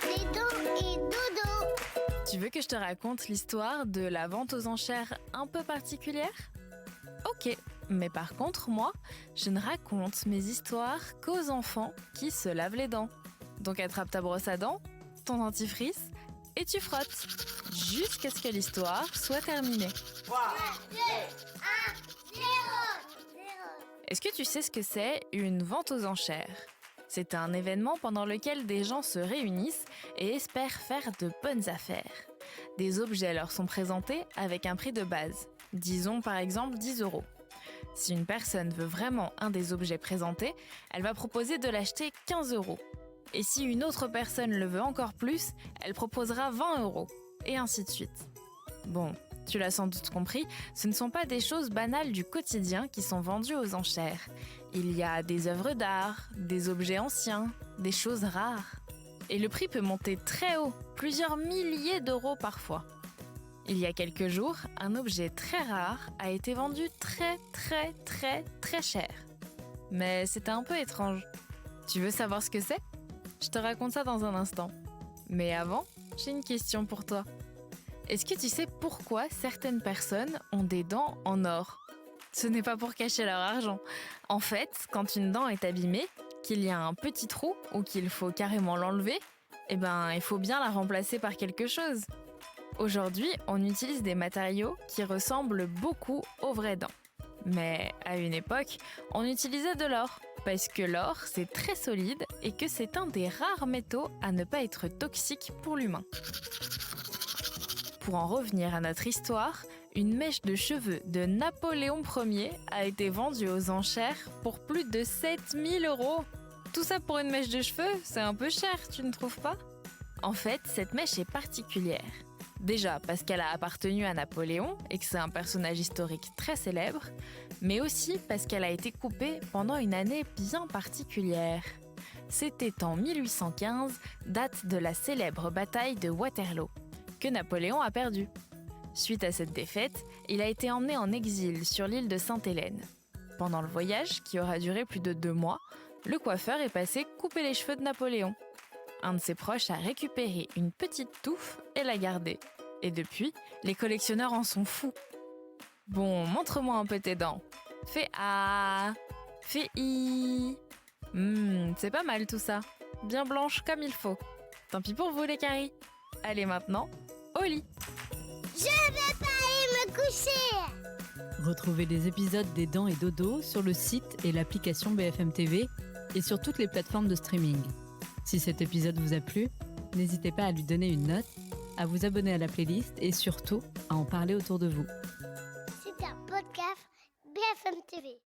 Et dodo. Tu veux que je te raconte l'histoire de la vente aux enchères un peu particulière ? Ok, mais par contre, moi, je ne raconte mes histoires qu'aux enfants qui se lavent les dents. Donc attrape ta brosse à dents, ton dentifrice, et tu frottes, jusqu'à ce que l'histoire soit terminée. 3, 2, 1, 0. Est-ce que tu sais ce que c'est une vente aux enchères ? C'est un événement pendant lequel des gens se réunissent et espèrent faire de bonnes affaires. Des objets leur sont présentés avec un prix de base, disons par exemple 10 €. Si une personne veut vraiment un des objets présentés, elle va proposer de l'acheter 15 €. Et si une autre personne le veut encore plus, elle proposera 20 €, et ainsi de suite. Bon, tu l'as sans doute compris, ce ne sont pas des choses banales du quotidien qui sont vendues aux enchères. Il y a des œuvres d'art, des objets anciens, des choses rares. Et le prix peut monter très haut, plusieurs milliers d'euros parfois. Il y a quelques jours, un objet très rare a été vendu très cher. Mais c'était un peu étrange. Tu veux savoir ce que c'est ? Je te raconte ça dans un instant. Mais avant, j'ai une question pour toi. Est-ce que tu sais pourquoi certaines personnes ont des dents en or ? Ce n'est pas pour cacher leur argent. En fait, quand une dent est abîmée, qu'il y a un petit trou ou qu'il faut carrément l'enlever, il faut bien la remplacer par quelque chose. Aujourd'hui, on utilise des matériaux qui ressemblent beaucoup aux vraies dents. Mais à une époque, on utilisait de l'or, parce que l'or, c'est très solide et que c'est un des rares métaux à ne pas être toxique pour l'humain. Pour en revenir à notre histoire, une mèche de cheveux de Napoléon Ier a été vendue aux enchères pour plus de 7000 €. Tout ça pour une mèche de cheveux, c'est un peu cher, tu ne trouves pas ? En fait, cette mèche est particulière. Déjà parce qu'elle a appartenu à Napoléon et que c'est un personnage historique très célèbre, mais aussi parce qu'elle a été coupée pendant une année bien particulière. C'était en 1815, date de la célèbre bataille de Waterloo, que Napoléon a perdu. Suite à cette défaite, il a été emmené en exil sur l'île de Sainte-Hélène. Pendant le voyage, qui aura duré plus de 2 mois, le coiffeur est passé couper les cheveux de Napoléon. Un de ses proches a récupéré une petite touffe et l'a gardée. Et depuis, les collectionneurs en sont fous. Bon, montre-moi un peu tes dents. Fais A, fais I. C'est pas mal tout ça. Bien blanche comme il faut. Tant pis pour vous les caries. Allez maintenant, au lit. Je vais pas aller me coucher. Retrouvez les épisodes des Dents et Dodo sur le site et l'application BFM TV et sur toutes les plateformes de streaming. Si cet épisode vous a plu, n'hésitez pas à lui donner une note, à vous abonner à la playlist et surtout à en parler autour de vous. C'est un podcast BFM TV.